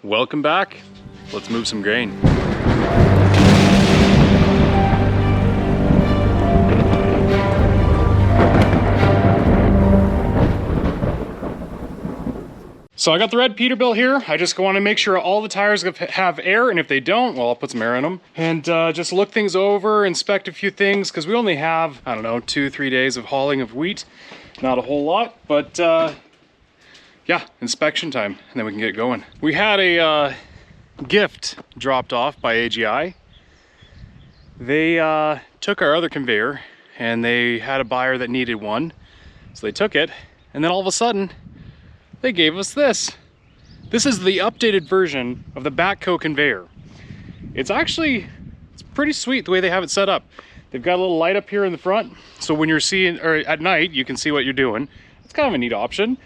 Welcome back. Let's move some grain. So I got the red Peterbilt here. I just want to make sure all the tires have air, and if they don't, well, I'll put some air in them. And just look things over, inspect a few things, because we only have, I don't know, 2-3 days of hauling of wheat. Not a whole lot, but yeah, inspection time, and then we can get going. We had a gift dropped off by AGI. They took our other conveyor, and they had a buyer that needed one. So they took it, and then all of a sudden, they gave us this. This is the updated version of the backhoe conveyor. It's pretty sweet the way they have it set up. They've got a little light up here in the front, so when you're seeing, or at night, you can see what you're doing. It's kind of a neat option.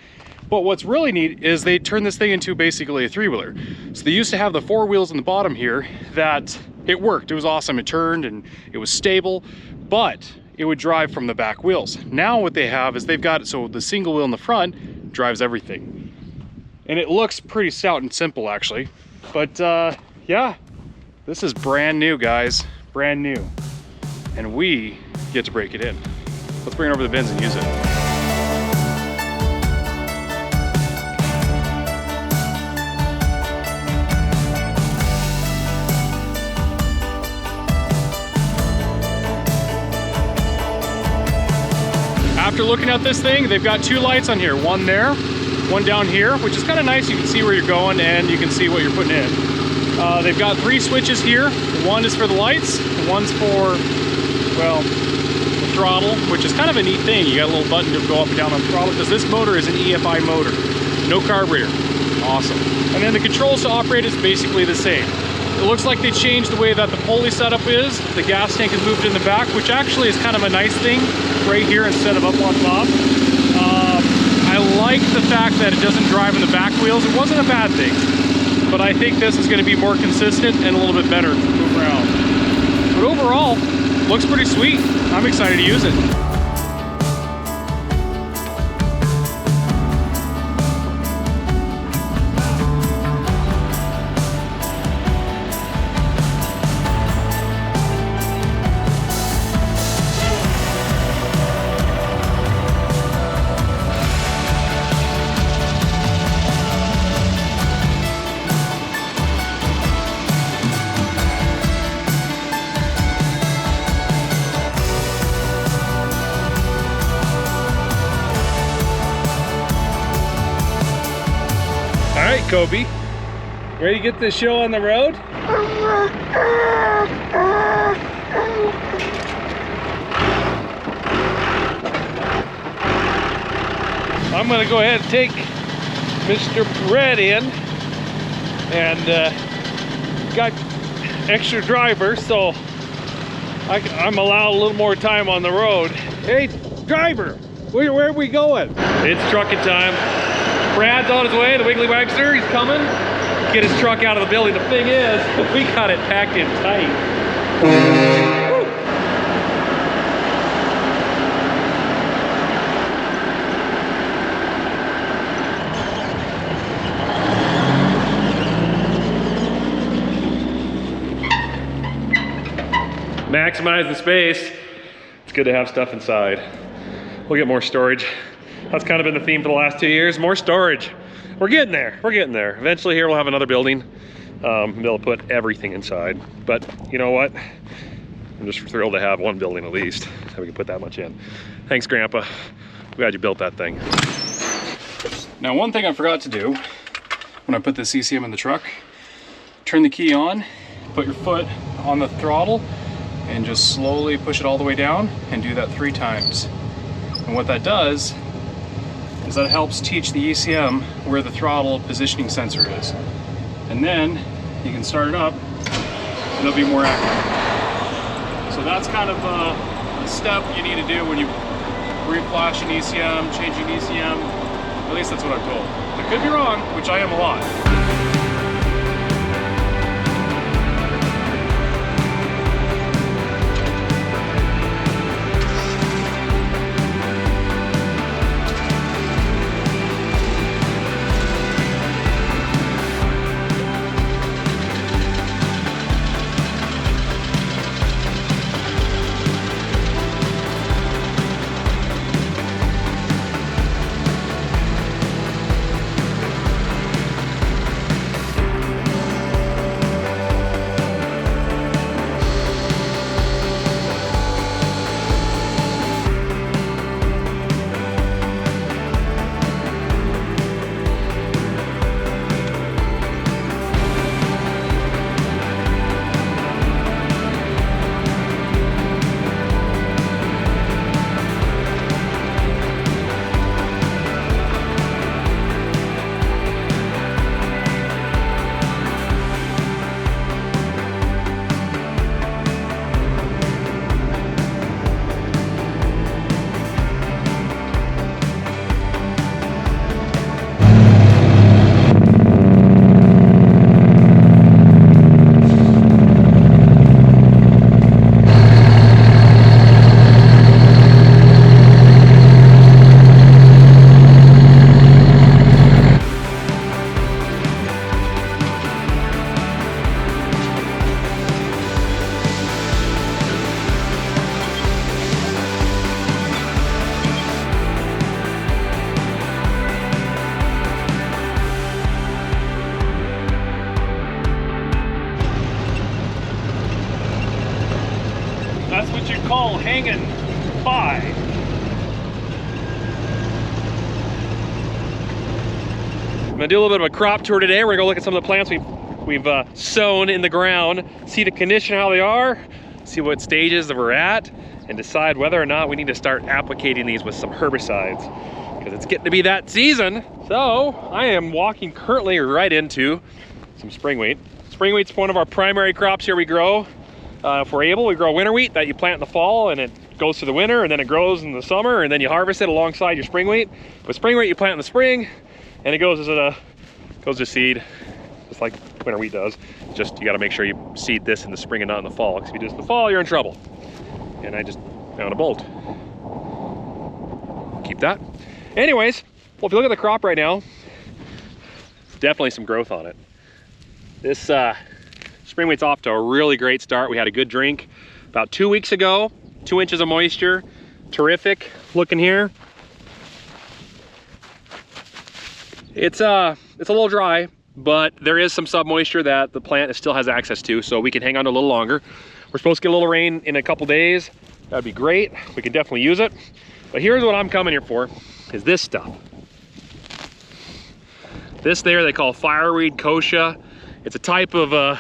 But what's really neat is they turned this thing into basically a three-wheeler. So they used to have the four wheels on the bottom here that it worked. It was awesome. It turned and it was stable, but it would drive from the back wheels. Now what they have is they've got it so the single wheel in the front drives everything. And it looks pretty stout and simple actually. But yeah, this is brand new, guys, brand new. And we get to break it in. Let's bring it over the bins and use it. After looking at this thing, they've got two lights on here, one there, one down here, which is kind of nice. You can see where you're going and you can see what you're putting in. They've got three switches here. One is for the lights, one's for, well, the throttle, which is kind of a neat thing. You got a little button to go up and down on the throttle because this motor is an EFI motor, no carburetor. Awesome. And then the controls to operate is basically the same. It looks like they changed the way that the pulley setup is. The gas tank is moved in the back, which actually is kind of a nice thing right here instead of up on top. I like the fact that it doesn't drive in the back wheels. It wasn't a bad thing, but I think this is going to be more consistent and a little bit better to move around. But overall, looks pretty sweet. I'm excited to use it. Kobe, ready to get this show on the road? I'm gonna go ahead and take Mr. Red in, and got extra driver, so I'm allowed a little more time on the road. Hey, driver, where are we going? It's trucking time. Brad's on his way, the Wiggly Wagster, he's coming. Get his truck out of the building. The thing is, we got it packed in tight. Maximize the space. It's good to have stuff inside. We'll get more storage. That's kind of been the theme for the last 2 years, more storage. We're getting there, we're getting there. Eventually here we'll have another building. They'll put everything inside. But you know what? I'm just thrilled to have one building at least, so we can put that much in. Thanks, Grandpa. Glad you built that thing. Now, one thing I forgot to do when I put the CCM in the truck, turn the key on, put your foot on the throttle, and just slowly push it all the way down, and do that 3 times. And what that does is that it helps teach the ECM where the throttle positioning sensor is. And then you can start it up and it'll be more accurate. So that's kind of a step you need to do when you reflash an ECM, changing ECM. At least that's what I'm told. I could be wrong, which I am a lot. call hanging 5. I'm gonna do a little bit of a crop tour today. We're gonna go look at some of the plants we've sown in the ground, see the condition, how they are, see what stages that we're at, and decide whether or not we need to start applicating these with some herbicides, because it's getting to be that season. So I am walking currently right into some spring wheat. Spring wheat's one of our primary crops here we grow. If we're able, we grow winter wheat that you plant in the fall and it goes through the winter and then it grows in the summer and then you harvest it alongside your spring wheat. But spring wheat you plant in the spring and it goes to seed, just like winter wheat does. Just you got to make sure you seed this in the spring and not in the fall, because if you do this in the fall, you're in trouble. And I just found a bolt. Keep that. Anyways, well, if you look at the crop right now, definitely some growth on it. This spring wheat's off to a really great start. We had a good drink about 2 weeks ago. 2 inches of moisture, terrific. Looking here, it's a little dry, but there is some sub moisture that the plant still has access to, so we can hang on a little longer. We're supposed to get a little rain in a couple days. That'd be great. We can definitely use it. But here's what I'm coming here for, is this stuff. This there they call fireweed kochia. It's a type of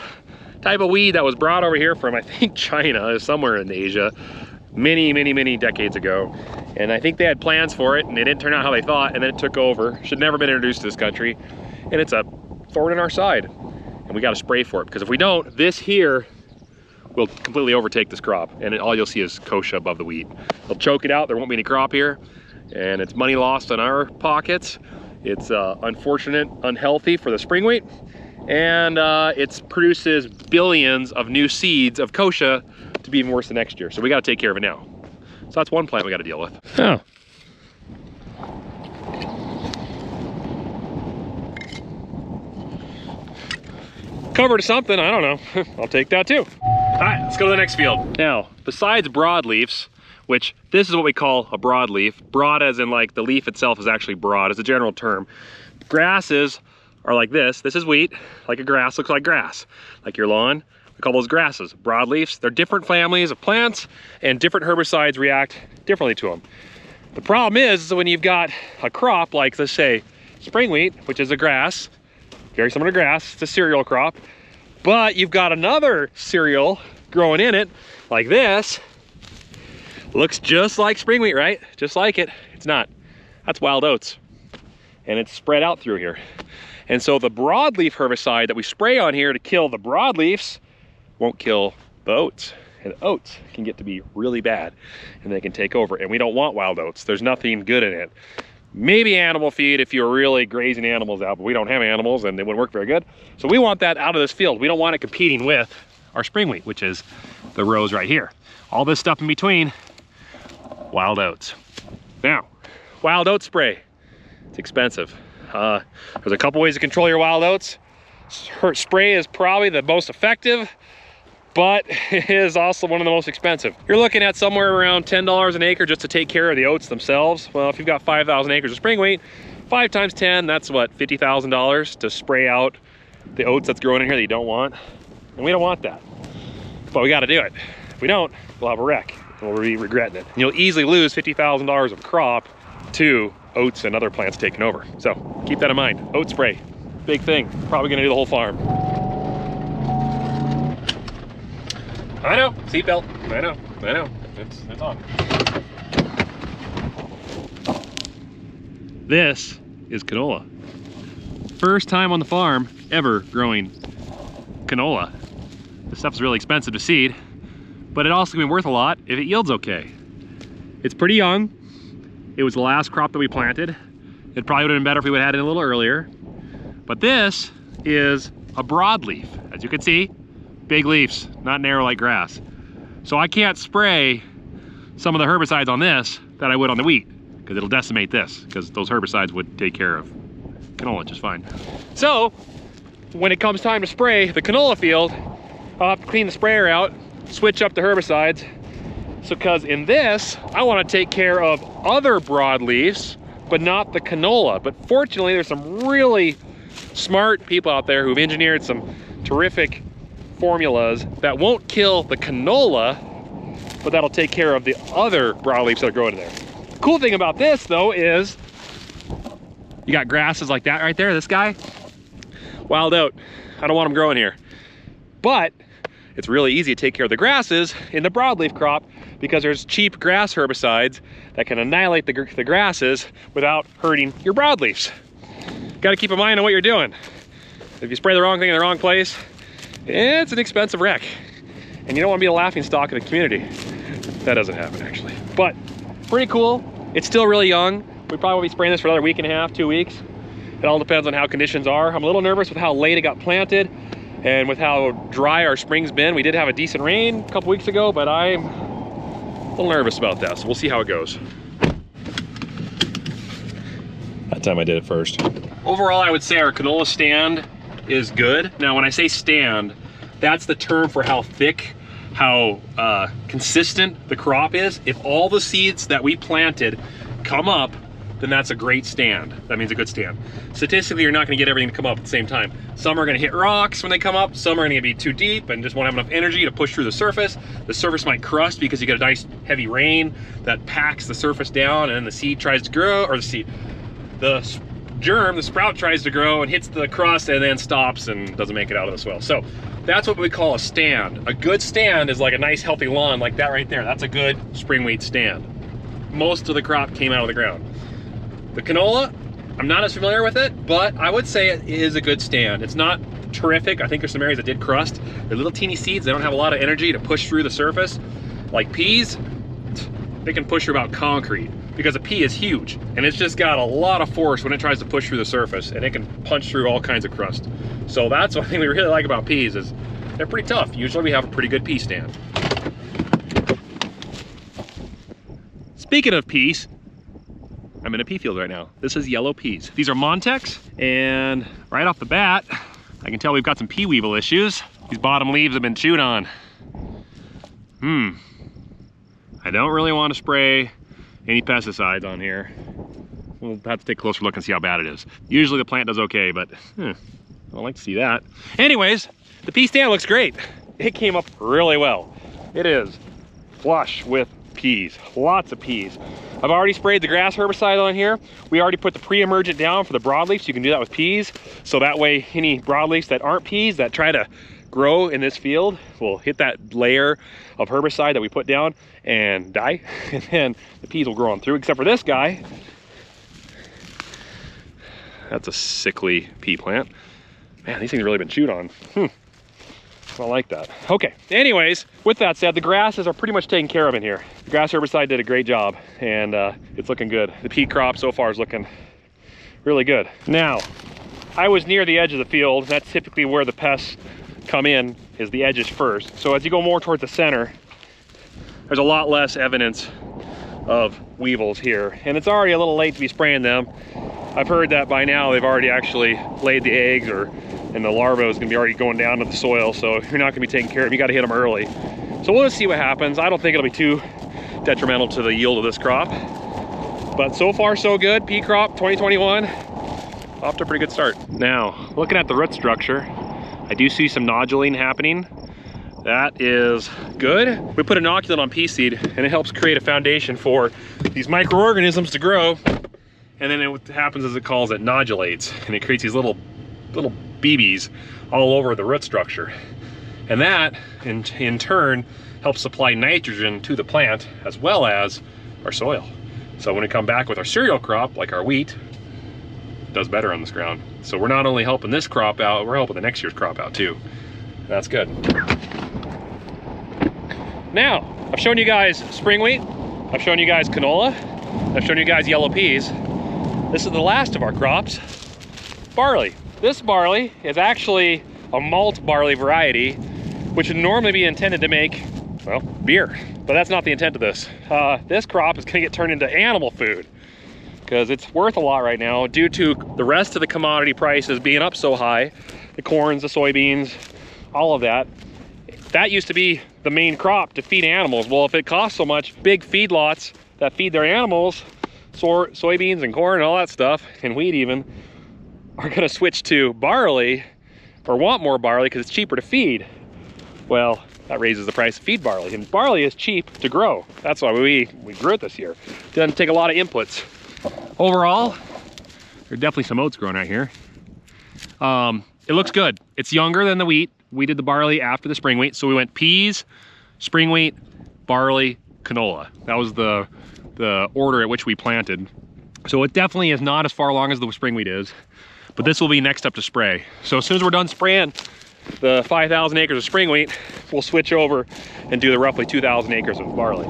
weed that was brought over here from, I think, China, somewhere in Asia, many decades ago. And I think they had plans for it and it didn't turn out how they thought, and then it took over. Should never been introduced to this country. And it's a thorn in our side. And we got to spray for it, because if we don't, this here will completely overtake this crop. And all you'll see is kochia above the wheat. They'll choke it out, there won't be any crop here. And it's money lost in our pockets. It's unfortunate, unhealthy for the spring wheat. And it produces billions of new seeds of kochia to be even worse the next year. So we got to take care of it now. So that's one plant we got to deal with. Oh. Covered something, I don't know. I'll take that too. All right, let's go to the next field. Now, besides broadleafs, which this is what we call a broadleaf. Broad as in like the leaf itself is actually broad, it's a general term. Grasses are like this. This is wheat, like a grass, looks like grass. Like your lawn, we call those grasses. Broadleafs, they're different families of plants and different herbicides react differently to them. The problem is when you've got a crop like, let's say, spring wheat, which is a grass, very similar to grass, it's a cereal crop, but you've got another cereal growing in it, like this. Looks just like spring wheat, right? Just like it. It's not. That's wild oats. And it's spread out through here. And so the broadleaf herbicide that we spray on here to kill the broadleafs won't kill the oats. And oats can get to be really bad and they can take over. And we don't want wild oats. There's nothing good in it. Maybe animal feed if you're really grazing animals out, but we don't have animals and they wouldn't work very good. So we want that out of this field. We don't want it competing with our spring wheat, which is the rows right here. All this stuff in between, wild oats. Now, wild oat spray, it's expensive. There's a couple ways to control your wild oats. Spray is probably the most effective, but it is also one of the most expensive. You're looking at somewhere around $10 an acre just to take care of the oats themselves. Well, if you've got 5,000 acres of spring wheat, 5 times 10, that's what, $50,000 to spray out the oats that's growing in here that you don't want. And we don't want that, but we got to do it. If we don't, we'll have a wreck and we'll be regretting it. And you'll easily lose $50,000 of crop to oats and other plants taking over. So keep that in mind. Oat spray, big thing. Probably gonna do the whole farm. I know, seatbelt. I know. It's on. This is canola. First time on the farm ever growing canola. This stuff's really expensive to seed, but it also can be worth a lot if it yields okay. It's pretty young. It was the last crop that we planted. It probably would have been better if we would have had it a little earlier. But this is a broadleaf. As you can see, big leaves, not narrow like grass. So I can't spray some of the herbicides on this that I would on the wheat, because it'll decimate this, because those herbicides would take care of canola just fine. So when it comes time to spray the canola field, I'll have to clean the sprayer out, switch up the herbicides. So because in this, I want to take care of other broadleafs, but not the canola. But fortunately, there's some really smart people out there who've engineered some terrific formulas that won't kill the canola, but that'll take care of the other broadleafs that are growing in there. Cool thing about this though is you got grasses like that right there, this guy. Wild out. I don't want them growing here. But it's really easy to take care of the grasses in the broadleaf crop because there's cheap grass herbicides that can annihilate the grasses without hurting your broadleafs. Got to keep in mind on what you're doing. If you spray the wrong thing in the wrong place, it's an expensive wreck. And you don't want to be a laughing stock of the community. That doesn't happen actually. But pretty cool. It's still really young. We probably will be spraying this for another week and a half, 2 weeks. It all depends on how conditions are. I'm a little nervous with how late it got planted and with how dry our spring's been. We did have a decent rain a couple weeks ago, but I'm a little nervous about that. So we'll see how it goes. That time I did it first. Overall, I would say our canola stand is good. Now, when I say stand, that's the term for how thick, how consistent the crop is. If all the seeds that we planted come up, then that's a great stand. That means a good stand. Statistically, you're not gonna get everything to come up at the same time. Some are gonna hit rocks when they come up, some are gonna be too deep and just won't have enough energy to push through the surface. The surface might crust because you get a nice heavy rain that packs the surface down, and then the seed tries to grow, or the germ, the sprout tries to grow and hits the crust and then stops and doesn't make it out of the soil. So that's what we call a stand. A good stand is like a nice healthy lawn like that right there. That's a good spring wheat stand. Most of the crop came out of the ground. The canola, I'm not as familiar with it, but I would say it is a good stand. It's not terrific. I think there's some areas that did crust. They're little teeny seeds. They don't have a lot of energy to push through the surface. Like peas, they can push through about concrete because a pea is huge and it's just got a lot of force when it tries to push through the surface, and it can punch through all kinds of crust. So that's one thing we really like about peas is they're pretty tough. Usually we have a pretty good pea stand. Speaking of peas, I'm in a pea field right now. This is yellow peas. These are Montex, and right off the bat, I can tell we've got some pea weevil issues. These bottom leaves have been chewed on. I don't really want to spray any pesticides on here. We'll have to take a closer look and see how bad it is. Usually the plant does okay, but I don't like to see that. Anyways, the pea stand looks great. It came up really well. It is flush with peas, lots of peas. I've already sprayed the grass herbicide on here. We already put the pre-emergent down for the broadleafs. You can do that with peas. So that way any broadleafs that aren't peas that try to grow in this field will hit that layer of herbicide that we put down and die. And then the peas will grow on through, except for this guy. That's a sickly pea plant. Man, these things have really been chewed on. I don't like that. Okay, anyways, with that said, the grasses are pretty much taken care of in here. The grass herbicide did a great job, and it's looking good. The pea crop so far is looking really good. Now, I was near the edge of the field. That's typically where the pests come in, is the edges first. So as you go more towards the center, there's a lot less evidence of weevils here. And it's already a little late to be spraying them. I've heard that by now they've already actually laid the eggs, and the larva is gonna be already going down to the soil, so you're not gonna be taking care of them. You gotta hit them early. So we'll just see what happens. I don't think it'll be too detrimental to the yield of this crop. But so far so good. Pea crop 2021, off to a pretty good start. Now, looking at the root structure, I do see some noduling happening. That is good. We put inoculant on pea seed and it helps create a foundation for these microorganisms to grow. And then what happens is it calls it nodulates, and it creates these little BBs all over the root structure. And that in turn helps supply nitrogen to the plant as well as our soil. So when we come back with our cereal crop, like our wheat, it does better on this ground. So we're not only helping this crop out, we're helping the next year's crop out too. That's good. Now, I've shown you guys spring wheat, I've shown you guys canola, I've shown you guys yellow peas. This is the last of our crops, barley. This barley is actually a malt barley variety, which would normally be intended to make, well, beer. But that's not the intent of this. This crop is gonna get turned into animal food because it's worth a lot right now due to the rest of the commodity prices being up so high. The corns, the soybeans, all of that. That used to be the main crop to feed animals. Well, if it costs so much, big feedlots that feed their animals, soybeans and corn and all that stuff, and wheat even, are gonna switch to barley or want more barley because it's cheaper to feed. Well, that raises the price of feed barley. And barley is cheap to grow. That's why we grew it this year. Doesn't take a lot of inputs. Overall, there's definitely some oats growing right here. It looks good. It's younger than the wheat. We did the barley after the spring wheat. So we went peas, spring wheat, barley, canola. That was the order at which we planted. So it definitely is not as far along as the spring wheat is, but this will be next up to spray. So as soon as we're done spraying the 5,000 acres of spring wheat, we'll switch over and do the roughly 2,000 acres of barley.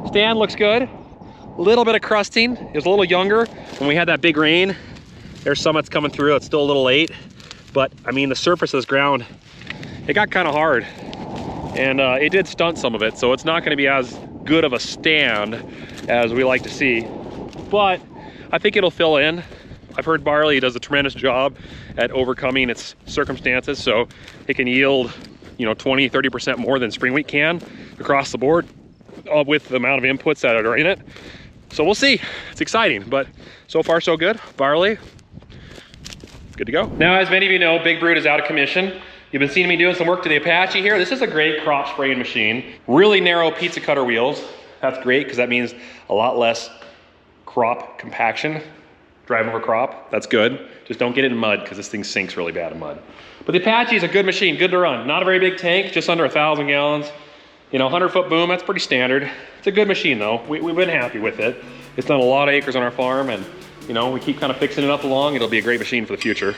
Stand looks good. A little bit of crusting. It was a little younger when we had that big rain. There's some that's coming through. It's still a little late, but I mean, the surface of this ground, it got kind of hard, and it did stunt some of it. So it's not going to be as good of a stand as we like to see, but I think it'll fill in. I've heard barley does a tremendous job at overcoming its circumstances, so it can yield, you know, 20-30% more than spring wheat can across the board with the amount of inputs that are in it. So we'll see. It's exciting, but so far so good. Barley, good to go. Now, as many of you know, Big Brood is out of commission. You've been seeing me doing some work to the Apache here. This is a great crop spraying machine. Really narrow pizza cutter wheels. That's great because that means a lot less crop compaction. Drive over crop, that's good. Just don't get it in mud because this thing sinks really bad in mud. But the Apache is a good machine, good to run. Not a very big tank, just under 1,000 gallons. You know, 100-foot boom, that's pretty standard. It's a good machine though. We've been happy with it. It's done a lot of acres on our farm, and you know, we keep kind of fixing it up along. It'll be a great machine for the future.